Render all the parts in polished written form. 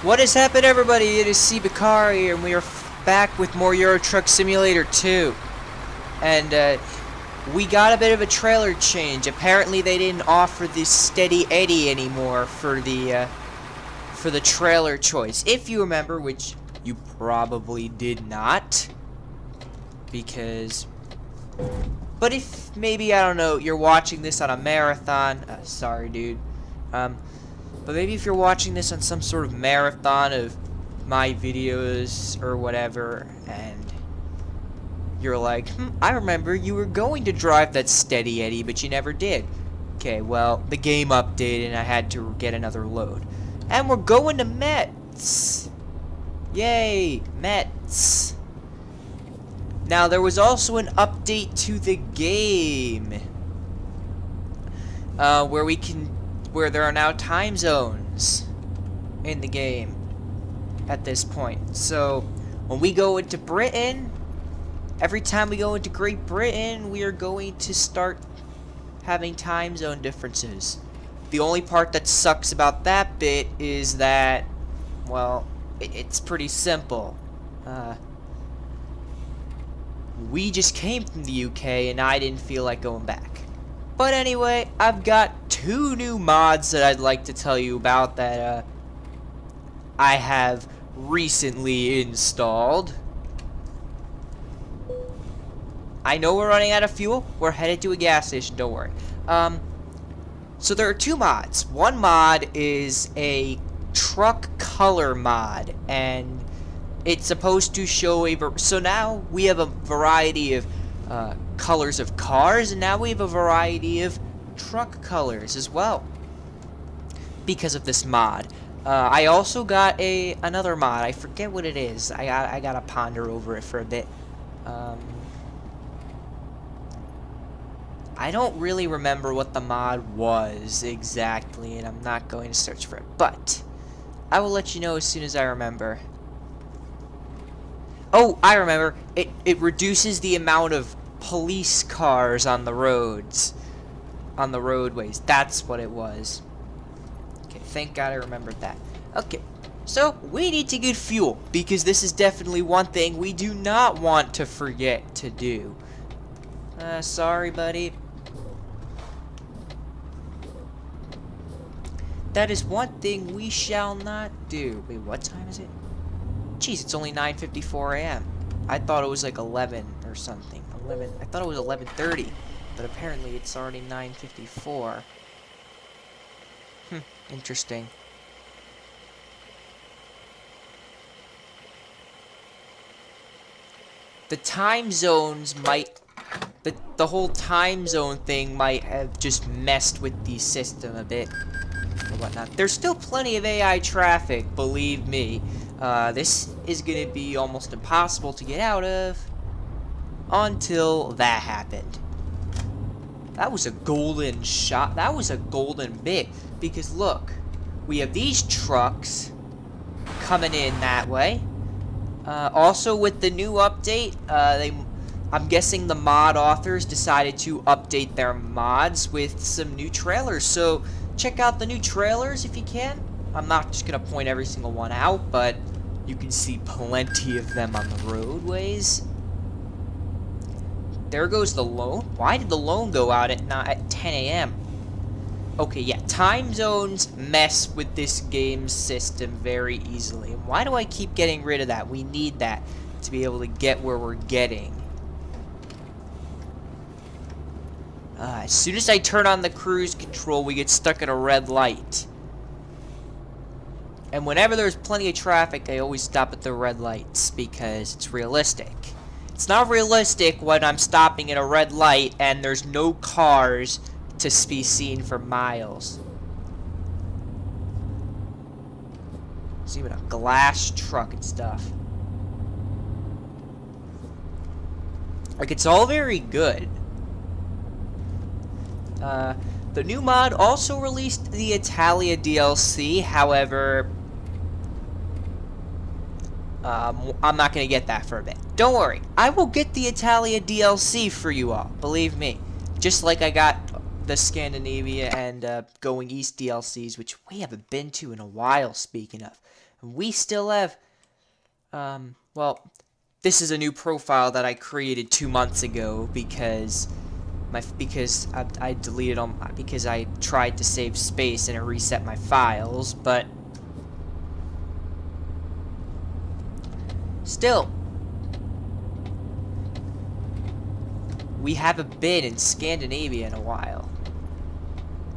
What has happened, everybody? It is C. Bakari, and we are back with more Euro Truck Simulator 2. And, we got a bit of a trailer change. Apparently, they didn't offer the Steady Eddie anymore for the trailer choice. If you remember, which you probably did not. But if, maybe, I don't know, you're watching this on a marathon. Sorry, dude. But maybe if you're watching this on some sort of marathon of my videos or whatever, and you're like, I remember you were going to drive that Steady Eddie, but you never did. Okay, well, the game updated and I had to get another load. And we're going to Metz! Yay, Metz! Now, there was also an update to the game, where there are now time zones in the game at this point. So, when we go into Britain, every time we go into Great Britain, we are going to start having time zone differences. The only part that sucks about that bit is that, well, it's pretty simple. We just came from the UK and I didn't feel like going back. But anyway, I've got two new mods that I'd like to tell you about that I have recently installed. I know we're running out of fuel. We're headed to a gas station, don't worry. So there are two mods. One mod is a truck color mod, and it's supposed to show so now we have a variety of colors of cars, and now we have a variety of truck colors as well because of this mod. I also got another mod. I forget what it is. I gotta ponder over it for a bit. I don't really remember what the mod was exactly, and I'm not going to search for it, but I will let you know as soon as I remember. Oh, I remember. It reduces the amount of police cars on the roads, on the roadways. That's what it was. Okay, thank God I remembered that. Okay, so we need to get fuel, because this is definitely one thing we do not want to forget to do. Sorry, buddy. That is one thing we shall not do. Wait, what time is it? Jeez, it's only 9:54 a.m. I thought it was like 11 or something. 11. I thought it was 11:30, but apparently it's already 9:54. Interesting. The time zones might... The whole time zone thing might have just messed with the system a bit. Or whatnot. There's still plenty of AI traffic, believe me. This is going to be almost impossible to get out of until that happened. That was a golden shot. That was a golden bit. Because look, we have these trucks coming in that way. Also, with the new update, I'm guessing the mod authors decided to update their mods with some new trailers. So check out the new trailers if you can. I'm not just going to point every single one out, but you can see plenty of them on the roadways. There goes the loan. Why did the loan go out at 10 a.m.? Okay, yeah, time zones mess with this game system very easily. And why do I keep getting rid of that? We need that to be able to get where we're getting. As soon as I turn on the cruise control, we get stuck at a red light. And whenever there's plenty of traffic, I always stop at the red lights because it's realistic. It's not realistic when I'm stopping at a red light and there's no cars to be seen for miles. It's even a glass truck and stuff. Like, it's all very good. The new mod also released the Italia DLC, however, I'm not going to get that for a bit. Don't worry, I will get the Italia DLC for you all, believe me. Just like I got the Scandinavia and Going East DLCs, which we haven't been to in a while, speaking of. We still have, well, this is a new profile that I created 2 months ago because I deleted them because I tried to save space and it reset my files, but still, we haven't been in Scandinavia in a while.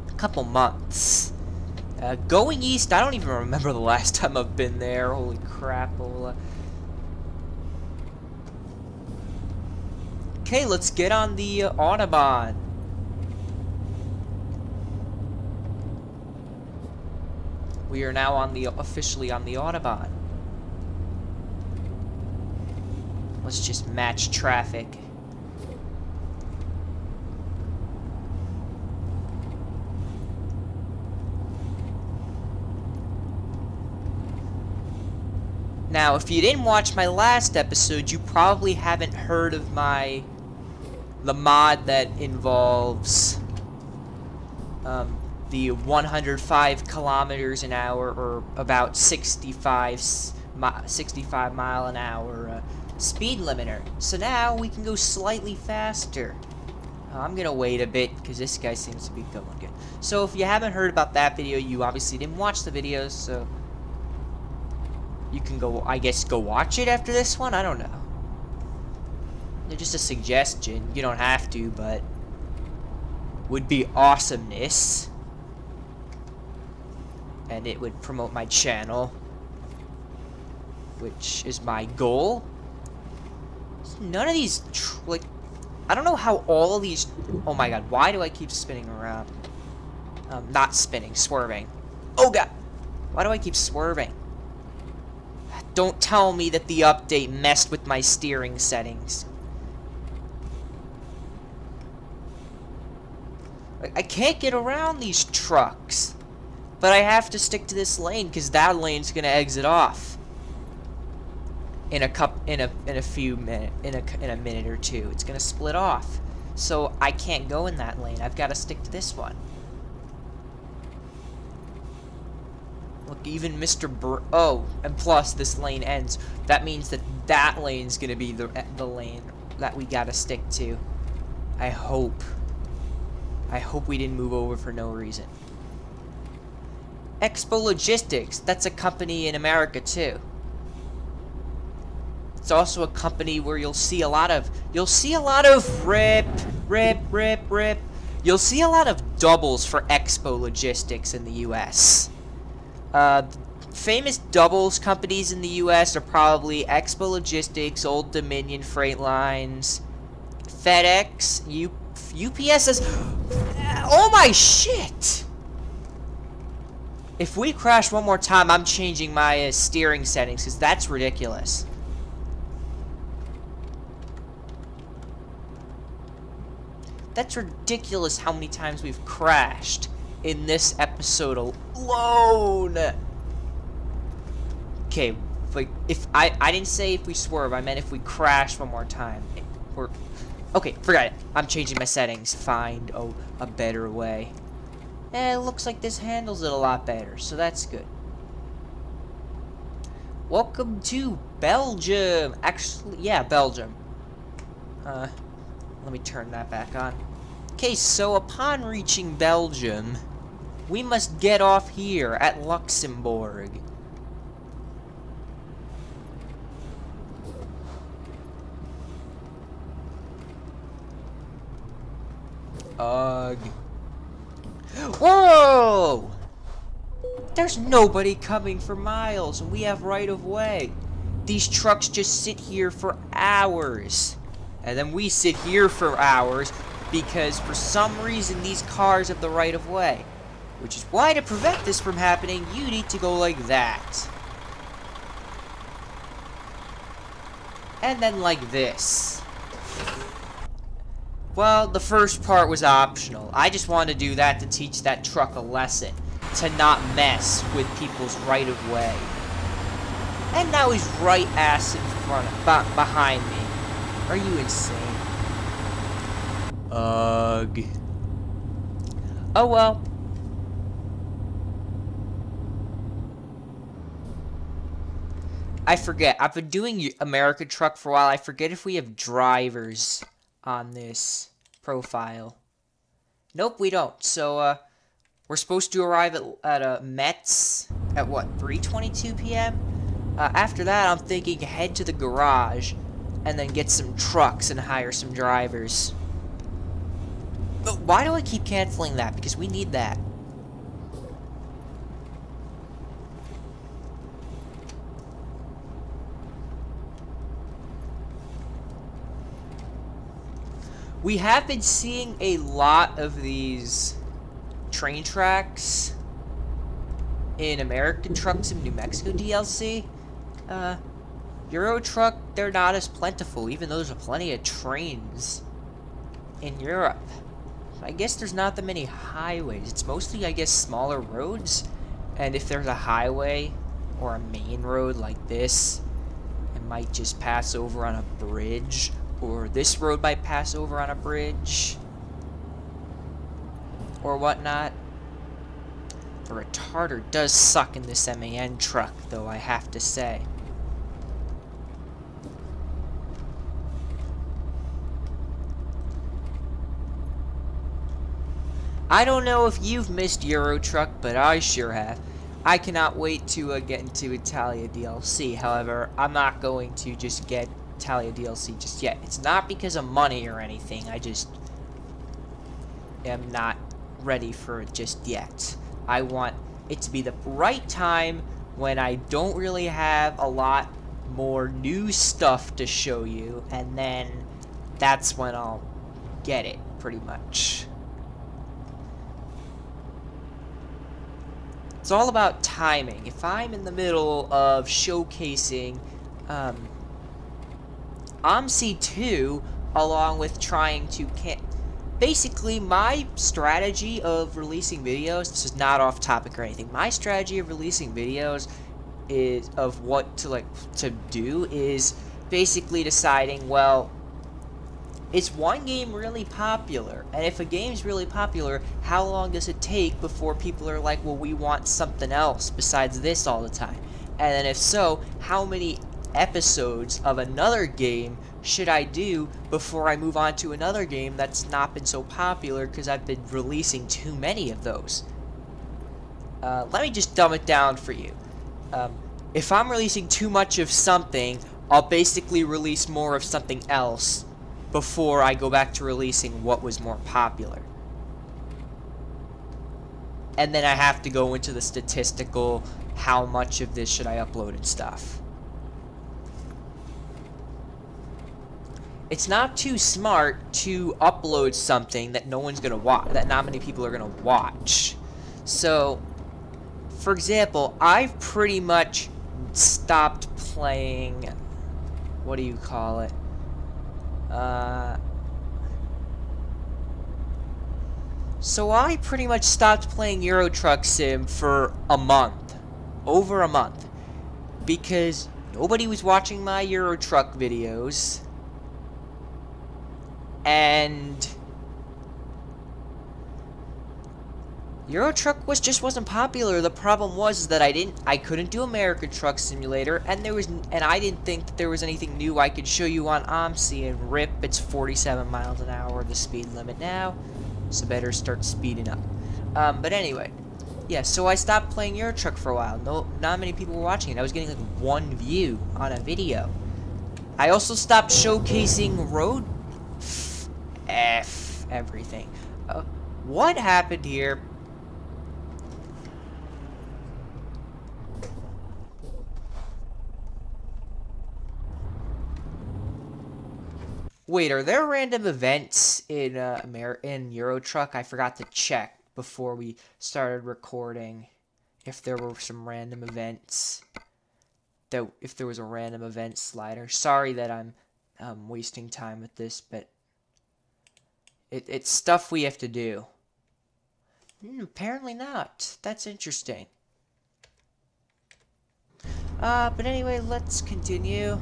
A couple months. Going east, I don't even remember the last time I've been there. Holy crap. Okay, let's get on the Autobahn. We are now officially on the Autobahn. Let's just match traffic. Now, if you didn't watch my last episode, you probably haven't heard of the mod that involves the 105 kilometers an hour, or about 65 mile an hour speed limiter. So now we can go slightly faster. I'm gonna wait a bit because this guy seems to be going good. So if you haven't heard about that video, you obviously didn't watch the videos, so you can go, I guess, go watch it after this one? I don't know. They're just a suggestion. You don't have to, but would be awesomeness. And it would promote my channel, which is my goal. None of these, like, I don't know how all of these, oh my god, why do I keep spinning around? Not spinning, swerving. Oh god, why do I keep swerving? Don't tell me that the update messed with my steering settings. I can't get around these trucks. But I have to stick to this lane because that lane's gonna exit off in a few minutes, in a minute or two. It's gonna split off. So I can't go in that lane. I've got to stick to this one. Look, even oh, and plus this lane ends. That means that that lane's gonna be the lane that we gotta stick to. I hope we didn't move over for no reason. Expo Logistics, that's a company in America too. It's also a company where you'll see a lot of rip. You'll see a lot of doubles for Expo Logistics in the US. Famous doubles companies in the US are probably Expo Logistics, Old Dominion Freight Lines, FedEx, UPS is... Oh my shit! If we crash one more time, I'm changing my steering settings, because that's ridiculous. That's ridiculous how many times we've crashed in this episode alone. Okay, like, if I didn't say if we swerve, I meant if we crash one more time. Okay, forget it. I'm changing my settings. Find a better way. It looks like this handles it a lot better, so that's good. Welcome to Belgium. Actually, yeah, Belgium. Let me turn that back on. Okay, so upon reaching Belgium, we must get off here at Luxembourg. Ugh. Whoa! There's nobody coming for miles, and we have right of way. These trucks just sit here for hours. And then we sit here for hours because for some reason these cars have the right of way. Which is why, to prevent this from happening, you need to go like that. And then like this. Well, the first part was optional. I just wanted to do that to teach that truck a lesson. To not mess with people's right of way. And now he's right ass in front of, behind me. Are you insane? Ugh. Oh well. I forget. I've been doing American Truck for a while. I forget if we have drivers on this profile. Nope, we don't. So, we're supposed to arrive at Metz at, what, 3:22 p.m.? After that, I'm thinking head to the garage and then get some trucks and hire some drivers. But why do I keep canceling that? Because we need that. We have been seeing a lot of these train tracks in American Trucks in New Mexico DLC. Euro Truck, they're not as plentiful, even though there's plenty of trains in Europe. I guess there's not that many highways. It's mostly, I guess, smaller roads. And if there's a highway or a main road like this, it might just pass over on a bridge. Or this road might pass over on a bridge. Or whatnot. The retarder does suck in this MAN truck, though, I have to say. I don't know if you've missed Euro Truck, but I sure have. I cannot wait to get into Italia DLC. However, I'm not going to just get Italia DLC just yet. It's not because of money or anything. I just am not ready for it just yet. I want it to be the right time when I don't really have a lot more new stuff to show you, and then that's when I'll get it, pretty much. It's all about timing. If I'm in the middle of showcasing OMSI 2, along with trying to basically, my strategy of releasing videos, this is not off topic or anything, my strategy of releasing videos is, of what to do, is basically deciding, well, is one game really popular? And if a game's really popular, how long does it take before people are like, well, we want something else besides this all the time? And then if so, how many episodes of another game should I do before I move on to another game that's not been so popular because I've been releasing too many of those? Let me just dumb it down for you. If I'm releasing too much of something, I'll basically release more of something else before I go back to releasing what was more popular. And then I have to go into the statistical, how much of this should I upload and stuff. It's not too smart to upload something that no one's gonna watch, that not many people are gonna watch. So, for example, I've pretty much stopped playing, what do you call it? So I pretty much stopped playing Euro Truck Sim for a month. Over a month. Because nobody was watching my Euro Truck videos. And Euro Truck just wasn't popular. The problem was that I couldn't do American Truck Simulator, and I didn't think that there was anything new I could show you on OMSI. And RIP, it's 47 miles an hour, the speed limit now, so better start speeding up. But anyway, yeah. So I stopped playing Euro Truck for a while. Not many people were watching it. I was getting like 1 view on a video. I also stopped showcasing road everything. What happened here? Wait, are there random events in Euro Truck? I forgot to check before we started recording if there were some random events. If there was a random event slider. Sorry that I'm wasting time with this, but it's stuff we have to do. Apparently not. That's interesting. But anyway, let's continue.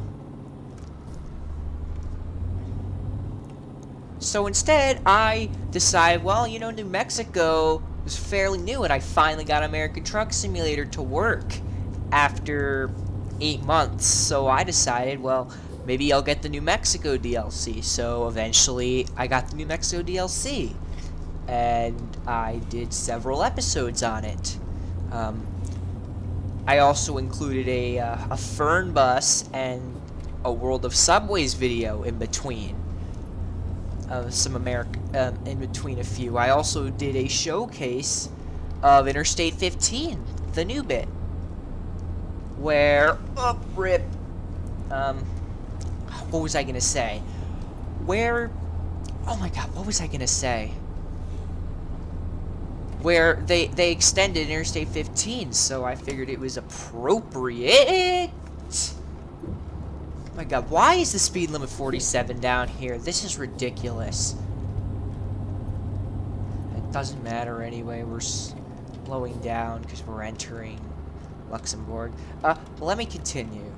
So instead, I decided, well, you know, New Mexico was fairly new, and I finally got American Truck Simulator to work after 8 months, so I decided, well, maybe I'll get the New Mexico DLC. So eventually I got the New Mexico DLC, and I did several episodes on it. I also included a Fern Bus and a World of Subways video in between. In between a few. I also did a showcase of Interstate 15, the new bit, where rip. What was I gonna say? Where? Oh my God, what was I gonna say? Where they extended Interstate 15, so I figured it was appropriate. Oh my God, why is the speed limit 47 down here? This is ridiculous. It doesn't matter anyway, we're slowing down because we're entering Luxembourg. Let me continue.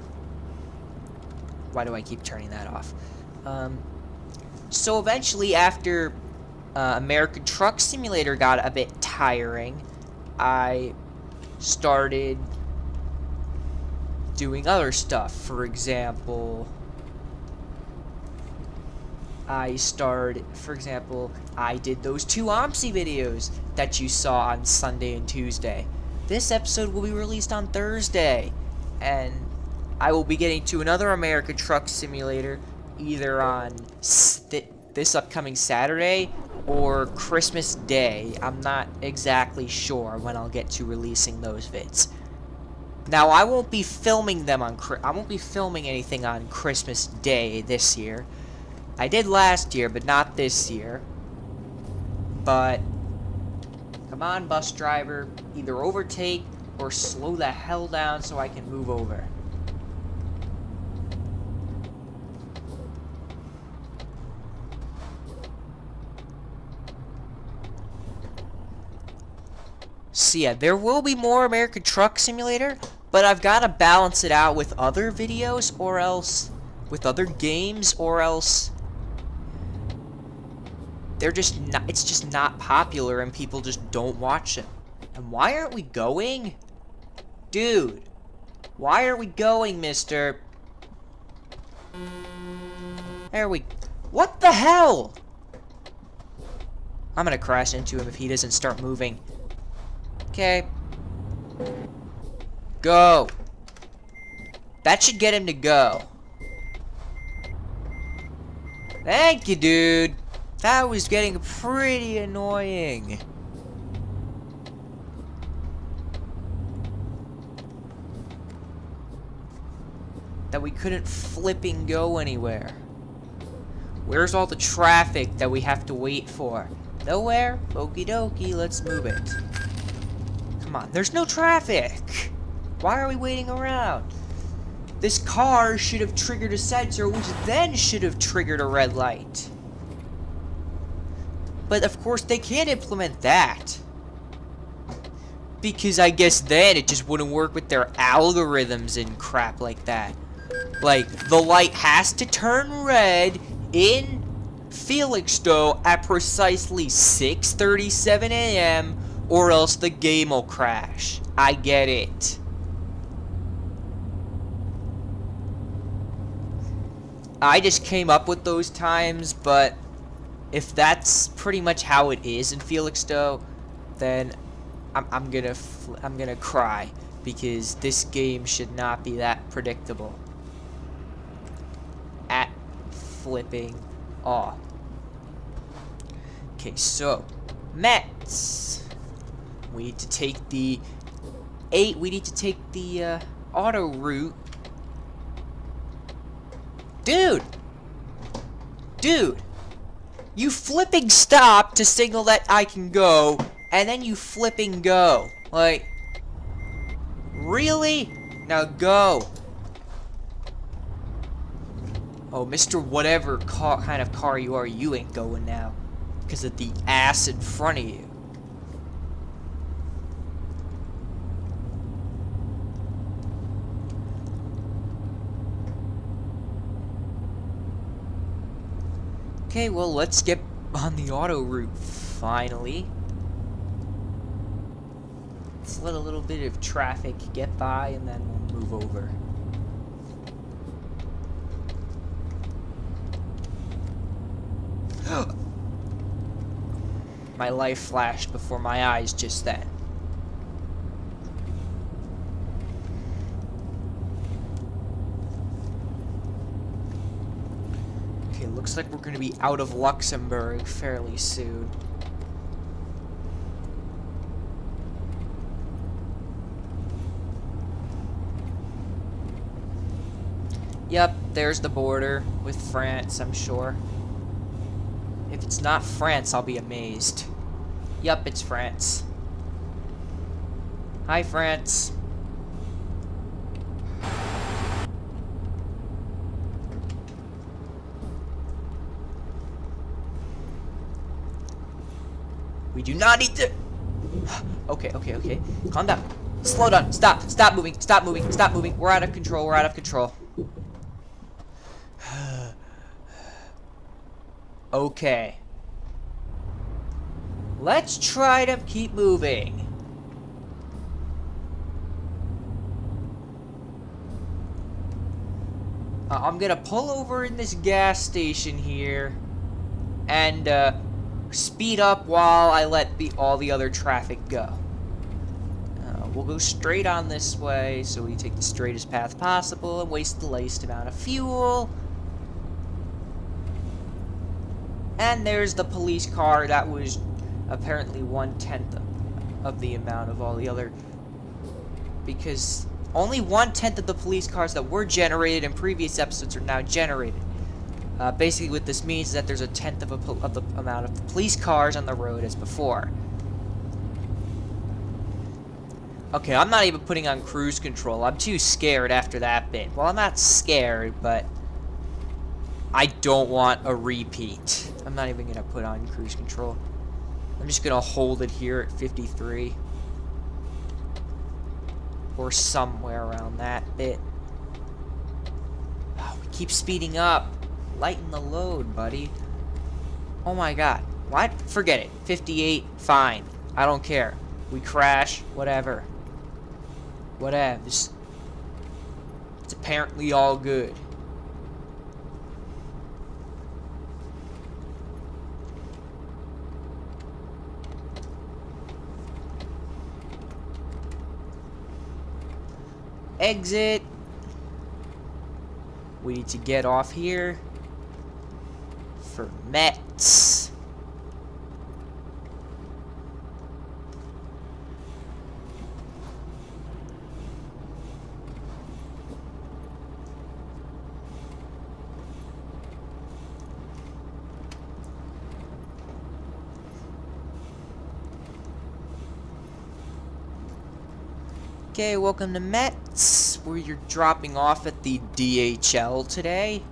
Why do I keep turning that off? So eventually, after American Truck Simulator got a bit tiring, I started doing other stuff. For example, I did those 2 OMSI videos that you saw on Sunday and Tuesday. This episode will be released on Thursday, and I will be getting to another American Truck Simulator either on this upcoming Saturday or Christmas Day. I'm not exactly sure when I'll get to releasing those vids. Now, I won't be filming them on I won't be filming anything on Christmas Day this year. I did last year, but not this year. But come on, bus driver, either overtake or slow the hell down so I can move over. So yeah, there will be more American Truck Simulator, but I've got to balance it out with other videos, or else with other games, or else they're just not, it's just not popular and people just don't watch it. And why aren't we going? Dude, why aren't we going, mister? There we... What the hell? I'm gonna crash into him if he doesn't start moving. Okay. Go. That should get him to go. Thank you, dude. That was getting pretty annoying. That we couldn't flipping go anywhere. Where's all the traffic that we have to wait for? Nowhere? Okie dokie, let's move it. Come on, there's no traffic! Why are we waiting around? This car should have triggered a sensor, which then should have triggered a red light. But of course, they can't implement that. Because I guess then it just wouldn't work with their algorithms and crap like that. Like, the light has to turn red in Felixstowe at precisely 6:37 a.m. or else the game will crash. I get it. I just came up with those times, but if that's pretty much how it is in Felixstowe, then I'm gonna cry, because this game should not be that predictable. At flipping all. Okay, so Metz. We need to take the auto route. Dude! Dude! You flipping stop to signal that I can go, and then you flipping go. Like, really? Now go. Oh, Mr. Whatever kind of car you are, you ain't going now. Because of the ass in front of you. Okay, well, let's get on the auto route, finally. Let's let a little bit of traffic get by, and then we'll move over. My life flashed before my eyes just then. Okay, looks like we're gonna be out of Luxembourg fairly soon. Yep, there's the border with France, I'm sure. If it's not France, I'll be amazed. Yep, it's France. Hi, France. We do not need to... Okay. Calm down. Slow down. Stop moving. Stop moving. We're out of control. Okay. Let's try to keep moving. I'm gonna pull over in this gas station here and speed up while I let all the other traffic go. We'll go straight on this way, so we take the straightest path possible and waste the least amount of fuel. And there's the police car. That was apparently 1/10 of the amount of all the other... Because only 1/10 of the police cars that were generated in previous episodes are now generated. Basically what this means is that there's 1/10 of the amount of police cars on the road as before. Okay, I'm not even putting on cruise control. I'm too scared after that bit. Well, I'm not scared, but I don't want a repeat. I'm not even gonna put on cruise control. I'm just gonna hold it here at 53. Or somewhere around that bit. Oh, we keep speeding up. Lighten the load, buddy. Oh my god. What? Forget it. 58, fine. I don't care. We crash, whatever. Whatevs. It's apparently all good. Exit. We need to get off here for Metz. Okay, welcome to Metz, where you're dropping off at the DHL today.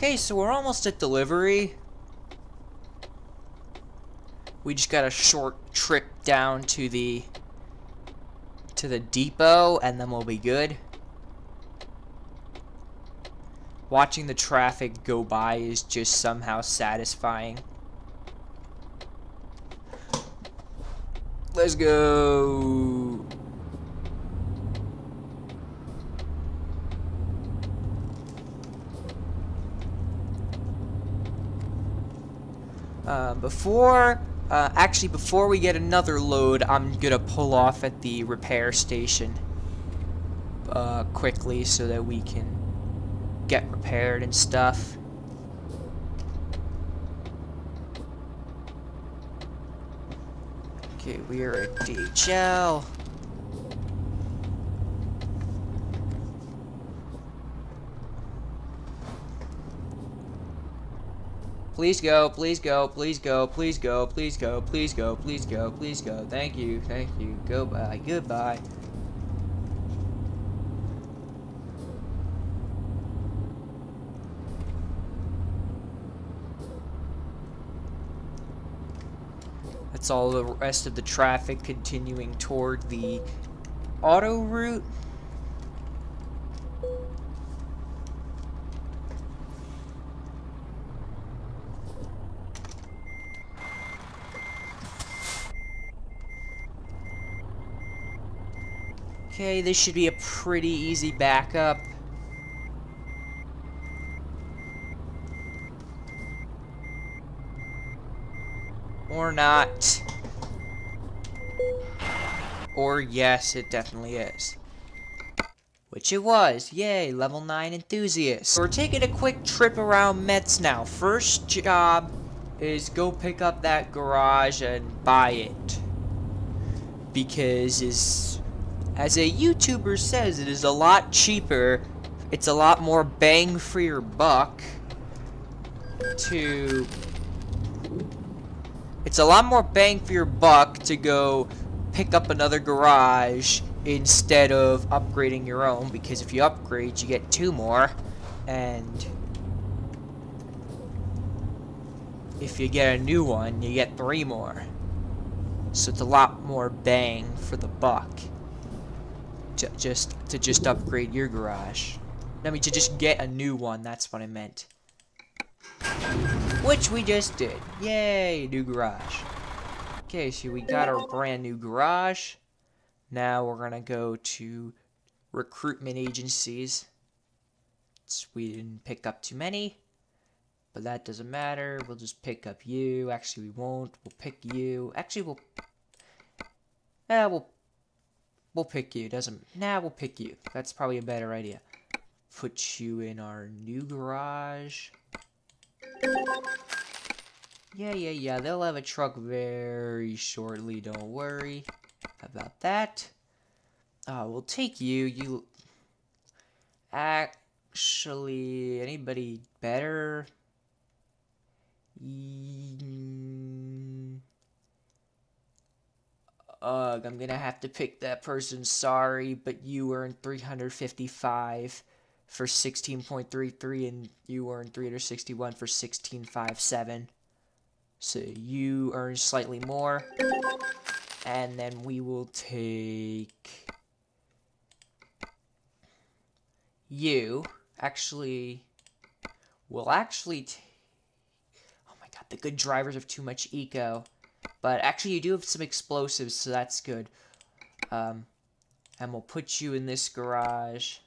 Okay, so we're almost at delivery. We just got a short trip down to the depot, and then we'll be good. Watching the traffic go by is just somehow satisfying. Let's go. Before we get another load, I'm gonna pull off at the repair station quickly so that we can get repaired and stuff. Okay, we are at DHL. Please go, please go, please go, please go, please go, please go, please go, please go. Thank you, thank you. Goodbye, goodbye. That's all the rest of the traffic continuing toward the auto route. Okay, this should be a pretty easy backup. Or not. Or yes, it definitely is. Which it was. Yay, level 9 enthusiast. So we're taking a quick trip around Metz now. First job is go pick up that garage and buy it. Because as a YouTuber says, it is a lot cheaper. It's a lot more bang for your buck to... It's a lot more bang for your buck to go pick up another garage instead of upgrading your own, because if you upgrade, you get 2 more, and if you get a new one, you get 3 more. So it's a lot more bang for the buck to just upgrade your garage. I mean, to just get a new one, that's what I meant. Which we just did. Yay, new garage. Okay, so we got our brand new garage. Now we're gonna go to recruitment agencies. We didn't pick up too many, but that doesn't matter. We'll just pick up you. Actually, we won't. We'll pick you. Actually, we'll pick you. We'll pick you. That's probably a better idea. Put you in our new garage. Yeah. They'll have a truck very shortly. Don't worry about that. We'll take you. You actually, anybody better? I'm gonna have to pick that person. Sorry, but you earned 355 for 16.33, and you earned 361 for 16.57. So you earn slightly more. And then we will take you. Actually, we'll actually take... Oh my god, the good drivers have too much eco. But actually, you do have some explosives, so that's good. And we'll put you in this garage.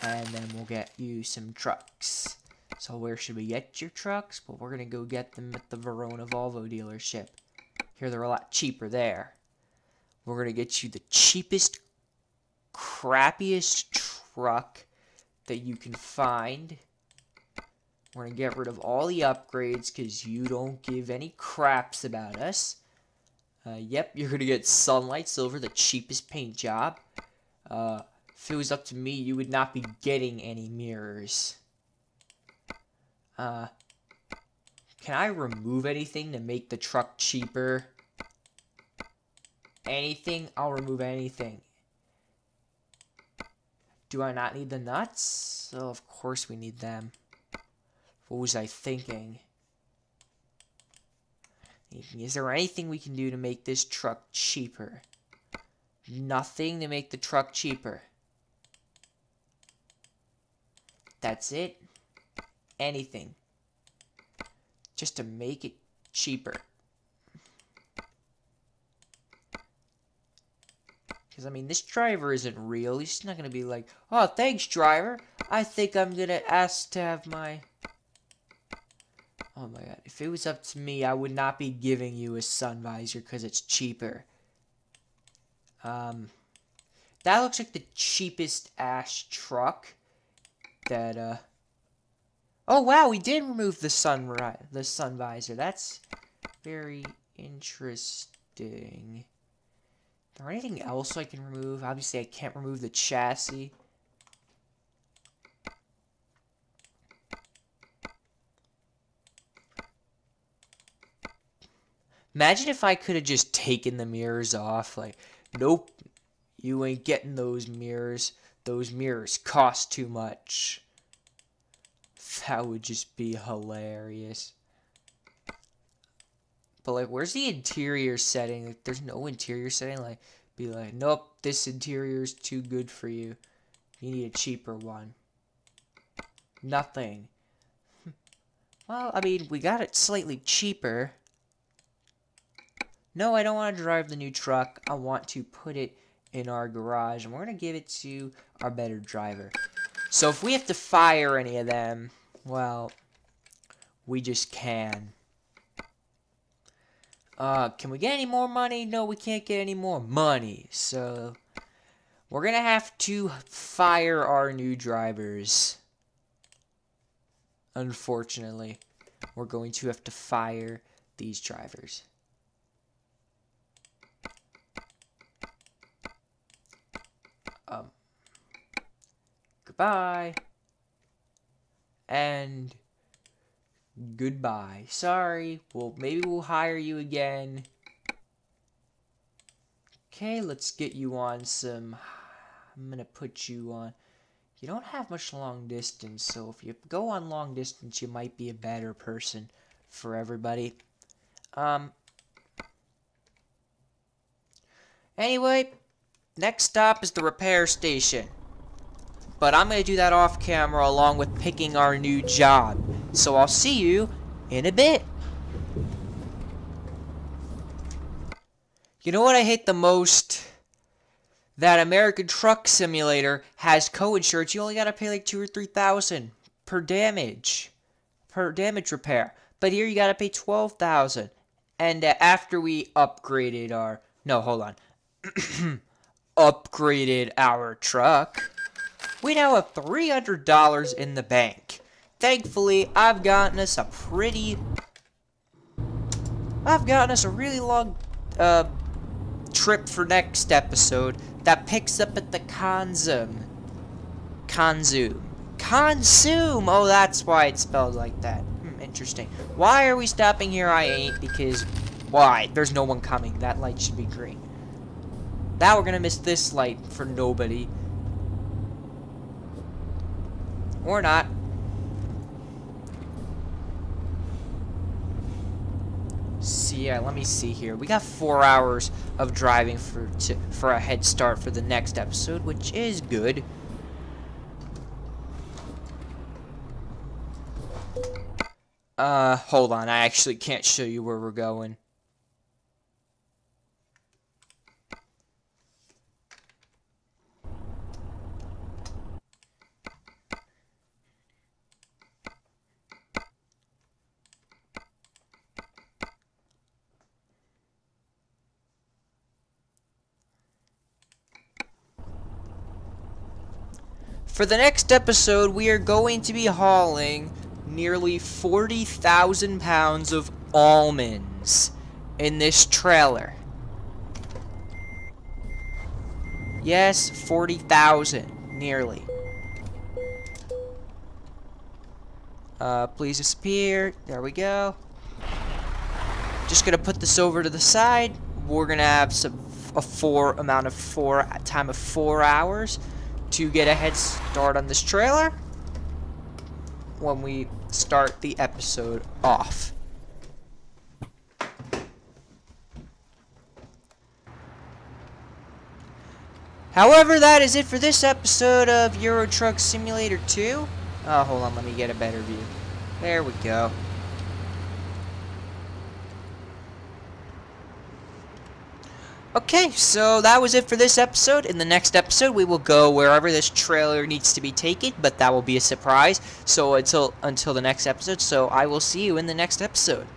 And then we'll get you some trucks. So where should we get your trucks? Well, we're going to go get them at the Verona Volvo dealership. Here, they're a lot cheaper there. We're going to get you the cheapest, crappiest truck that you can find. We're going to get rid of all the upgrades because you don't give any craps about us. Yep, you're going to get Sunlight Silver, the cheapest paint job. If it was up to me, you would not be getting any mirrors. Can I remove anything to make the truck cheaper? Anything? I'll remove anything. Do I not need the nuts? Oh, of course we need them. What was I thinking? Is there anything we can do to make this truck cheaper? Nothing to make the truck cheaper. That's it? Anything. Just to make it cheaper. Because, I mean, this driver isn't real. He's not going to be like, oh, thanks, driver. I think I'm going to ask to have my... Oh, my God. If it was up to me, I would not be giving you a sun visor because it's cheaper. That looks like the cheapest ass truck that, Oh, wow, we did remove the sun visor. That's very interesting. Is there anything else I can remove? Obviously, I can't remove the chassis. Imagine if I could have just taken the mirrors off. Like, nope, you ain't getting those mirrors. Those mirrors cost too much. That would just be hilarious. But, like, where's the interior setting? Like, there's no interior setting. Like, Be like, nope, this interior is too good for you. You need a cheaper one. Nothing. Well, I mean, we got it slightly cheaper. No, I don't want to drive the new truck. I want to put it in our garage, and we're going to give it to our better driver. So if we have to fire any of them, well, we just can. Can we get any more money? No, we can't get any more money. So we're going to have to fire our new drivers. Unfortunately, we're going to have to fire these drivers. Goodbye. And goodbye. Sorry. Well, maybe we'll hire you again. Okay, let's get you on some... I'm gonna put you on... You don't have much long distance, so if you go on long distance, you might be a better person for everybody. Anyway, next stop is the repair station. But I'm going to do that off camera along with picking our new job. So I'll see you in a bit. You know what I hate the most? That American Truck Simulator has co-insurance. You only got to pay like $2,000 or $3,000 per damage. Per damage repair. But here you got to pay $12,000. And after we upgraded our... No, hold on. Upgraded our truck... We now have $300 in the bank. Thankfully, I've gotten us a really long trip for next episode that picks up at the Consume. Oh, that's why it's spelled like that. Interesting. Why are we stopping here? I ain't, because why? There's no one coming. That light should be green. Now we're gonna miss this light for nobody. Or not. See, yeah, let me see here. We got 4 hours of driving for a head start for the next episode, which is good. Hold on. I actually can't show you where we're going. For the next episode, we are going to be hauling nearly 40,000 pounds of almonds in this trailer. Yes, 40,000, nearly. Please disappear. There we go. Just gonna put this over to the side. We're gonna have time of 4 hours to get a head start on this trailer when we start the episode off. However, that is it for this episode of Euro Truck Simulator 2. Oh, hold on, let me get a better view. There we go. Okay, so that was it for this episode. In the next episode, we will go wherever this trailer needs to be taken, but that will be a surprise. So until the next episode, so I will see you in the next episode.